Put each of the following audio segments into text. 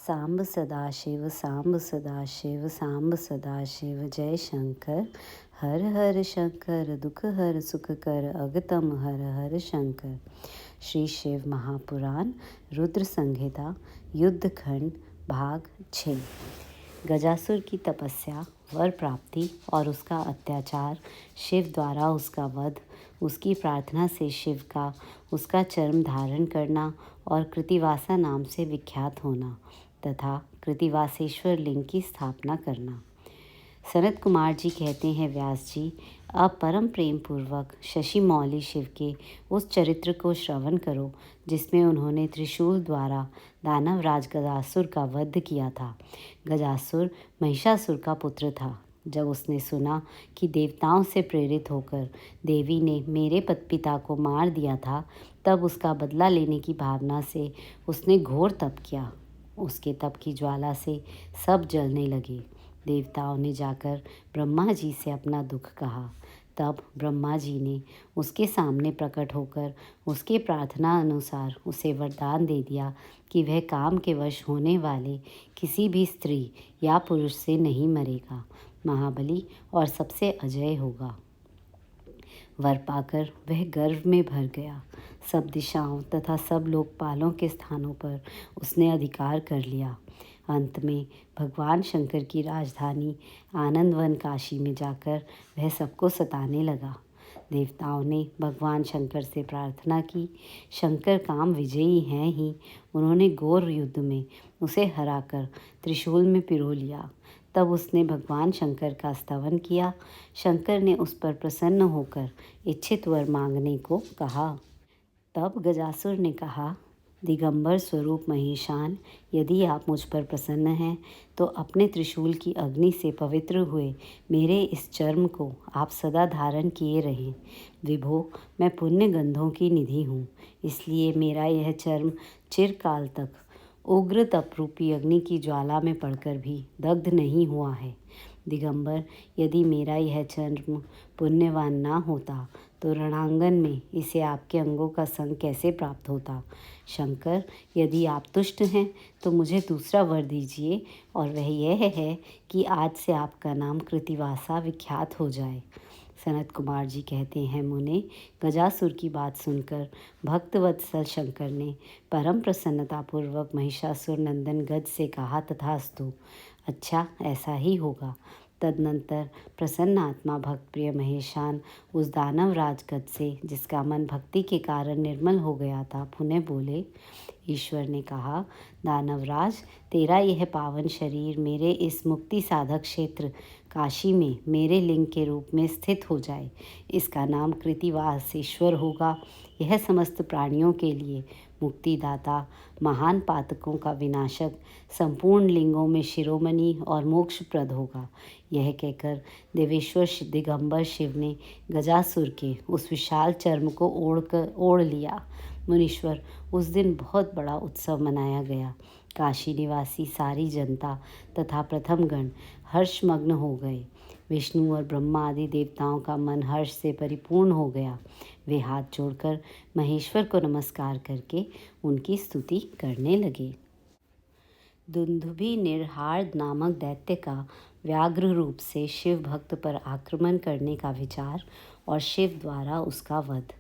सांब सदाशिव सांब सदाशिव सांब सदाशिव जय शंकर। हर हर शंकर दुख हर सुख कर अगतम हर हर शंकर। श्री शिव महापुराण रुद्र संहिता युद्धखंड भाग 6। गजासुर की तपस्या, वर प्राप्ति और उसका अत्याचार, शिव द्वारा उसका वध, उसकी प्रार्थना से शिव का उसका चर्म धारण करना और कृतिवासा नाम से विख्यात होना तथा कृतिवासेश्वर लिंग की स्थापना करना। सनत कुमार जी कहते हैं, व्यास जी, अब परम प्रेम पूर्वक शशि मौली शिव के उस चरित्र को श्रवण करो जिसमें उन्होंने त्रिशूल द्वारा दानवराज गजासुर का वध किया था। गजासुर महिषासुर का पुत्र था। जब उसने सुना कि देवताओं से प्रेरित होकर देवी ने मेरे पिता को मार दिया था, तब उसका बदला लेने की भावना से उसने घोर तप किया। उसके तप की ज्वाला से सब जलने लगे। देवताओं ने जाकर ब्रह्मा जी से अपना दुख कहा। तब ब्रह्मा जी ने उसके सामने प्रकट होकर उसके प्रार्थना अनुसार उसे वरदान दे दिया कि वह काम के वश होने वाले किसी भी स्त्री या पुरुष से नहीं मरेगा, महाबली और सबसे अजय होगा। वर पाकर वह गर्व में भर गया। सब दिशाओं तथा सब लोकपालों के स्थानों पर उसने अधिकार कर लिया। अंत में भगवान शंकर की राजधानी आनंदवन काशी में जाकर वह सबको सताने लगा। देवताओं ने भगवान शंकर से प्रार्थना की। शंकर काम विजयी हैं ही। उन्होंने घोर युद्ध में उसे हराकर त्रिशूल में पिरो लिया। तब उसने भगवान शंकर का स्तवन किया। शंकर ने उस पर प्रसन्न होकर इच्छित वर मांगने को कहा। तब गजासुर ने कहा, दिगंबर स्वरूप महेशान, यदि आप मुझ पर प्रसन्न हैं तो अपने त्रिशूल की अग्नि से पवित्र हुए मेरे इस चर्म को आप सदा धारण किए रहें। विभो, मैं पुण्य गंधों की निधि हूँ, इसलिए मेरा यह चर्म चिरकाल तक उग्र तपरूपी अग्नि की ज्वाला में पड़कर भी दग्ध नहीं हुआ है। दिगंबर, यदि मेरा यह चर्म पुण्यवान ना होता तो रणांगन में इसे आपके अंगों का संग कैसे प्राप्त होता। शंकर, यदि आप तुष्ट हैं तो मुझे दूसरा वर दीजिए, और वह यह है कि आज से आपका नाम कृतिवासा विख्यात हो जाए। सनत कुमार जी कहते हैं, मुने, गजासुर की बात सुनकर भक्तवत्सल शंकर ने परम प्रसन्नतापूर्वक महिषासुर नंदन गज से कहा, तथास्तु, अच्छा ऐसा ही होगा। तदनंतर प्रसन्न आत्मा भक्त प्रिय महेशान उस दानवराज गज से, जिसका मन भक्ति के कारण निर्मल हो गया था, पुनः बोले। ईश्वर ने कहा, दानवराज, तेरा यह पावन शरीर मेरे इस मुक्ति साधक क्षेत्र काशी में मेरे लिंग के रूप में स्थित हो जाए। इसका नाम कृतिवासेश्वर होगा। यह समस्त प्राणियों के लिए मुक्तिदाता, महान पातकों का विनाशक, संपूर्ण लिंगों में शिरोमणि और मोक्षप्रद होगा। यह कहकर देवेश्वर दिगंबर शिव ने गजासुर के उस विशाल चर्म को ओढ़ लिया। मुनीश्वर, उस दिन बहुत बड़ा उत्सव मनाया गया। काशी निवासी सारी जनता तथा प्रथमगण हर्षमग्न हो गए। विष्णु और ब्रह्मा आदि देवताओं का मन हर्ष से परिपूर्ण हो गया। वे हाथ जोड़कर महेश्वर को नमस्कार करके उनकी स्तुति करने लगे। दुंदुभि निर्हार नामक दैत्य का व्याघ्र रूप से शिव भक्त पर आक्रमण करने का विचार और शिव द्वारा उसका वध।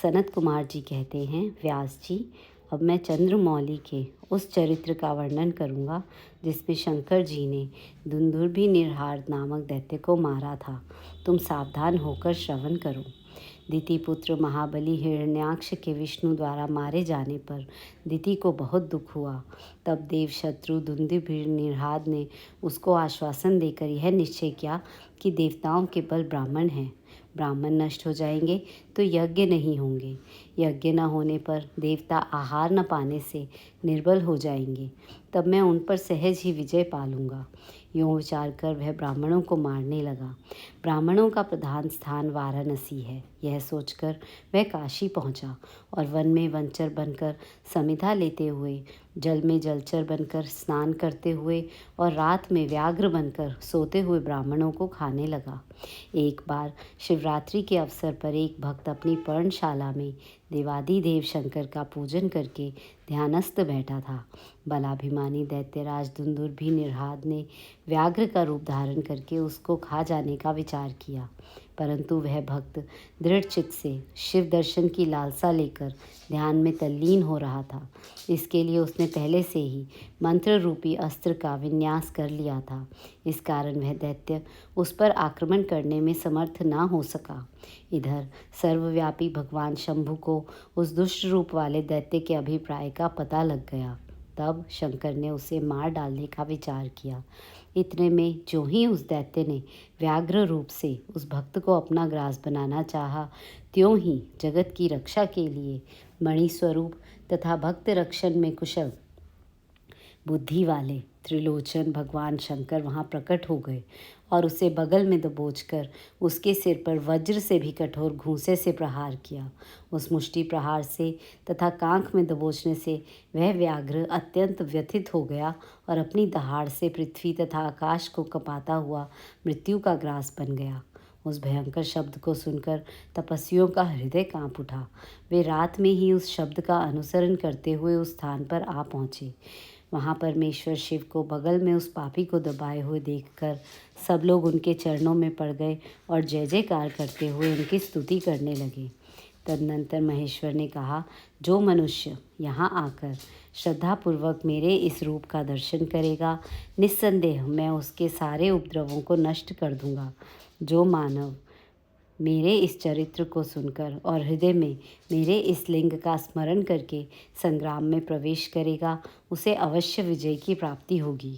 सनत कुमार जी कहते हैं, व्यास जी, अब मैं चंद्रमौली के उस चरित्र का वर्णन करूंगा जिसमें शंकर जी ने दुंदुभि निर्हार नामक दैत्य को मारा था। तुम सावधान होकर श्रवण करो। दिति पुत्र महाबली हिरण्याक्ष के विष्णु द्वारा मारे जाने पर दिति को बहुत दुख हुआ। तब देव शत्रु दुंदुभि निर्हार ने उसको आश्वासन देकर यह निश्चय किया कि देवताओं के बल ब्राह्मण हैं। ब्राह्मण नष्ट हो जाएंगे तो यज्ञ नहीं होंगे। यज्ञ न होने पर देवता आहार न पाने से निर्बल हो जाएंगे। तब मैं उन पर सहज ही विजय पा लूँगा। यूँ विचार कर वह ब्राह्मणों को मारने लगा। ब्राह्मणों का प्रधान स्थान वाराणसी है, यह सोचकर वह काशी पहुँचा और वन में वनचर बनकर समिधा लेते हुए, जल में जलचर बनकर स्नान करते हुए और रात में व्याघ्र बनकर सोते हुए ब्राह्मणों को खाने लगा। एक बार शिवरात्रि के अवसर पर एक भक्त अपनी पर्णशाला में देवादिदेव शंकर का पूजन करके ध्यानस्थ बैठा था। बलाभिमानी दैत्यराज दुंदुभि निर्हाद ने व्याघ्र का रूप धारण करके उसको खा जाने का विचार किया, परंतु वह भक्त दृढ़ चित्त से शिव दर्शन की लालसा लेकर ध्यान में तल्लीन हो रहा था। इसके लिए उसने पहले से ही मंत्र रूपी अस्त्र का विन्यास कर लिया था। इस कारण वह दैत्य उस पर आक्रमण करने में समर्थ ना हो सका। इधर सर्वव्यापी भगवान शंभु को उस दुष्ट रूप वाले दैत्य के अभिप्राय का पता लग गया। तब शंकर ने उसे मार डालने का विचार किया। इतने में जो ही उस दैत्य ने व्याघ्र रूप से उस भक्त को अपना ग्रास बनाना चाहा, त्यों ही जगत की रक्षा के लिए मणि स्वरूप तथा भक्त रक्षण में कुशल बुद्धि वाले त्रिलोचन भगवान शंकर वहाँ प्रकट हो गए और उसे बगल में दबोचकर उसके सिर पर वज्र से भी कठोर घूंसे से प्रहार किया। उस मुष्टि प्रहार से तथा कांख में दबोचने से वह व्याघ्र अत्यंत व्यथित हो गया और अपनी दहाड़ से पृथ्वी तथा आकाश को कपाता हुआ मृत्यु का ग्रास बन गया। उस भयंकर शब्द को सुनकर तपस्वियों का हृदय कांप उठा। वे रात में ही उस शब्द का अनुसरण करते हुए उस स्थान पर आ पहुँचे। वहाँ परमेश्वर शिव को बगल में उस पापी को दबाए हुए देखकर सब लोग उनके चरणों में पड़ गए और जय जयकार करते हुए उनकी स्तुति करने लगे। तदनंतर महेश्वर ने कहा, जो मनुष्य यहाँ आकर श्रद्धापूर्वक मेरे इस रूप का दर्शन करेगा, निस्संदेह मैं उसके सारे उपद्रवों को नष्ट कर दूंगा। जो मानव मेरे इस चरित्र को सुनकर और हृदय में मेरे इस लिंग का स्मरण करके संग्राम में प्रवेश करेगा, उसे अवश्य विजय की प्राप्ति होगी।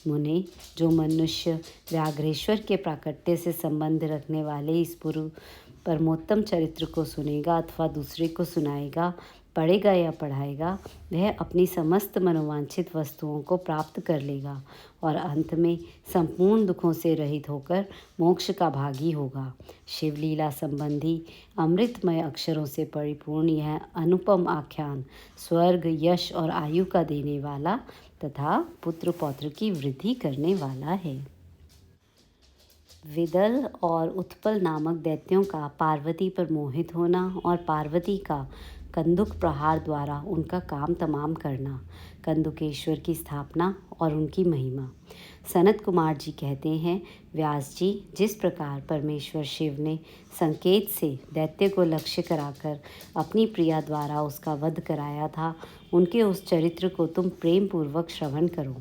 मुने, जो मनुष्य व्याघ्रेश्वर के प्राकट्य से संबंध रखने वाले इस परमोत्तम चरित्र को सुनेगा अथवा दूसरे को सुनाएगा, पढ़ेगा या पढ़ाएगा, वह अपनी समस्त मनोवांछित वस्तुओं को प्राप्त कर लेगा और अंत में संपूर्ण दुखों से रहित होकर मोक्ष का भागी होगा। शिवलीला संबंधी अमृतमय अक्षरों से परिपूर्ण यह अनुपम आख्यान स्वर्ग, यश और आयु का देने वाला तथा पुत्र पौत्र की वृद्धि करने वाला है। विदल और उत्पल नामक दैत्यों का पार्वती पर मोहित होना और पार्वती का कंदुक प्रहार द्वारा उनका काम तमाम करना। कंदुकेश्वर की स्थापना और उनकी महिमा। सनत कुमार जी कहते हैं, व्यास जी, जिस प्रकार परमेश्वर शिव ने संकेत से दैत्य को लक्ष्य कराकर अपनी प्रिया द्वारा उसका वध कराया था, उनके उस चरित्र को तुम प्रेम पूर्वक श्रवण करो।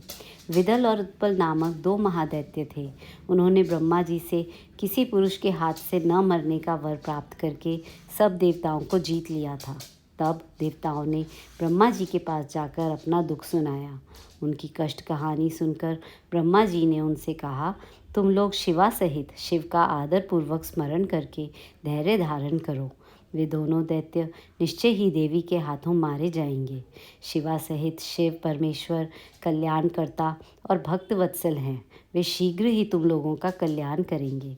विदल और उत्पल नामक दो महादैत्य थे। उन्होंने ब्रह्मा जी से किसी पुरुष के हाथ से न मरने का वर प्राप्त करके सब देवताओं को जीत लिया था। तब देवताओं ने ब्रह्मा जी के पास जाकर अपना दुख सुनाया। उनकी कष्ट कहानी सुनकर ब्रह्मा जी ने उनसे कहा, तुम लोग शिवा सहित शिव का आदर पूर्वक स्मरण करके धैर्य धारण करो। वे दोनों दैत्य निश्चय ही देवी के हाथों मारे जाएंगे। शिवा सहित शिव परमेश्वर कल्याणकर्ता और भक्त वत्सल हैं। वे शीघ्र ही तुम लोगों का कल्याण करेंगे।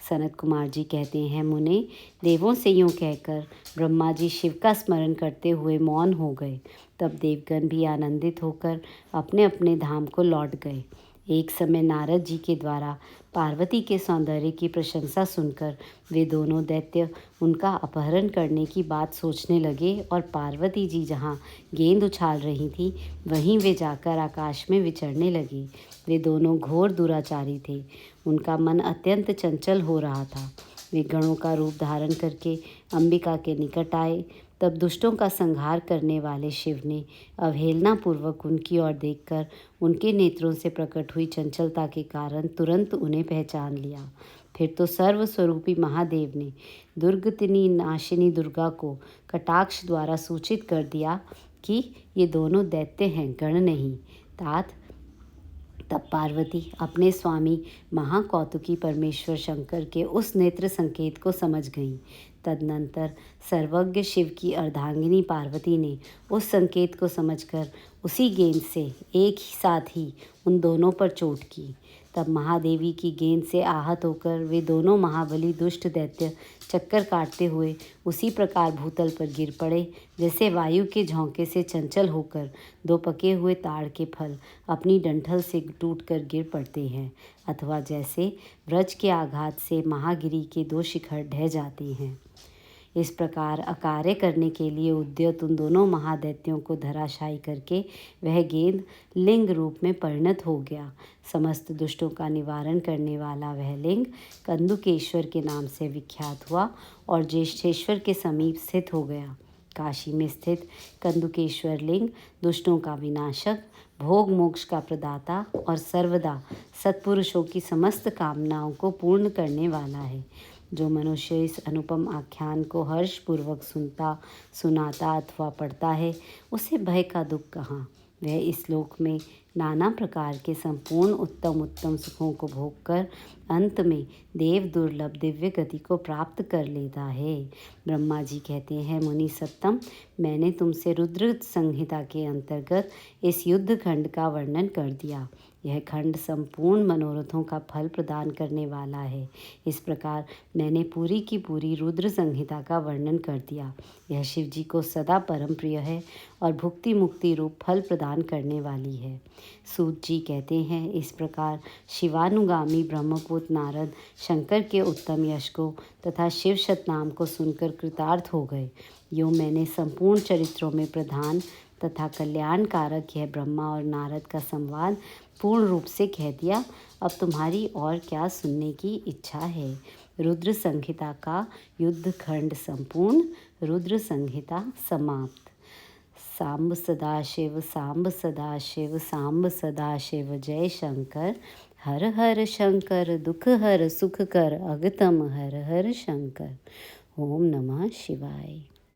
सनत कुमार जी कहते हैं, मुने, देवों से यूँ कहकर ब्रह्मा जी शिव का स्मरण करते हुए मौन हो गए। तब देवगण भी आनंदित होकर अपने अपने धाम को लौट गए। एक समय नारद जी के द्वारा पार्वती के सौंदर्य की प्रशंसा सुनकर वे दोनों दैत्य उनका अपहरण करने की बात सोचने लगे और पार्वती जी जहाँ गेंद उछाल रही थी, वहीं वे जाकर आकाश में विचरने लगे। वे दोनों घोर दुराचारी थे। उनका मन अत्यंत चंचल हो रहा था। वे गणों का रूप धारण करके अंबिका के निकट आए। तब दुष्टों का संहार करने वाले शिव ने अवहेलनापूर्वक उनकी ओर देखकर उनके नेत्रों से प्रकट हुई चंचलता के कारण तुरंत उन्हें पहचान लिया। फिर तो सर्वस्वरूपी महादेव ने दुर्गतिनी नाशिनी दुर्गा को कटाक्ष द्वारा सूचित कर दिया कि ये दोनों दैत्य हैं, गण नहीं। तात तब पार्वती अपने स्वामी महाकौतुकी परमेश्वर शंकर के उस नेत्र संकेत को समझ गईं। तदनंतर सर्वज्ञ शिव की अर्धांगिनी पार्वती ने उस संकेत को समझकर उसी गेंद से एक ही साथ ही उन दोनों पर चोट की। तब महादेवी की गेंद से आहत होकर वे दोनों महाबली दुष्ट दैत्य चक्कर काटते हुए उसी प्रकार भूतल पर गिर पड़े, जैसे वायु के झोंके से चंचल होकर दो पके हुए ताड़ के फल अपनी डंठल से टूटकर गिर पड़ते हैं, अथवा जैसे व्रज के आघात से महागिरी के दो शिखर ढह जाते हैं। इस प्रकार अकार्य करने के लिए उद्यत उन दोनों महादैत्यों को धराशायी करके वह गेंद लिंग रूप में परिणत हो गया। समस्त दुष्टों का निवारण करने वाला वह लिंग कंदुकेश्वर के नाम से विख्यात हुआ और ज्येष्ठेश्वर के समीप स्थित हो गया। काशी में स्थित कंदुकेश्वर लिंग दुष्टों का विनाशक, भोग मोक्ष का प्रदाता और सर्वदा सत्पुरुषों की समस्त कामनाओं को पूर्ण करने वाला है। जो मनुष्य इस अनुपम आख्यान को हर्षपूर्वक सुनाता अथवा पढ़ता है, उसे भय का दुख कहाँ। वह इस लोक में नाना प्रकार के संपूर्ण उत्तम उत्तम सुखों को भोग कर अंत में देव दुर्लभ दिव्य गति को प्राप्त कर लेता है। ब्रह्मा जी कहते हैं, मुनि सत्तम, मैंने तुमसे रुद्र संहिता के अंतर्गत इस युद्ध खंड का वर्णन कर दिया। यह खंड संपूर्ण मनोरथों का फल प्रदान करने वाला है। इस प्रकार मैंने पूरी की पूरी रुद्र संहिता का वर्णन कर दिया। यह शिव जी को सदा परम प्रिय है और भुक्ति मुक्ति रूप फल प्रदान करने वाली है। सूत जी कहते हैं, इस प्रकार शिवानुगामी ब्रह्मपुत्र नारद शंकर के उत्तम यश को तथा शिव शतनाम को सुनकर कृतार्थ हो गए। यूँ मैंने संपूर्ण चरित्रों में प्रधान तथा कल्याणकारक यह ब्रह्मा और नारद का संवाद पूर्ण रूप से कह दिया। अब तुम्हारी और क्या सुनने की इच्छा है। रुद्र संहिता का युद्ध खंड संपूर्ण, रुद्र संहिता समाप्त। सांब सदाशिव, सांब सदाशिव, सांब सदाशिव, जय शंकर। हर हर शंकर, दुख हर सुख कर, अगतम हर हर शंकर। ओम नमः शिवाय।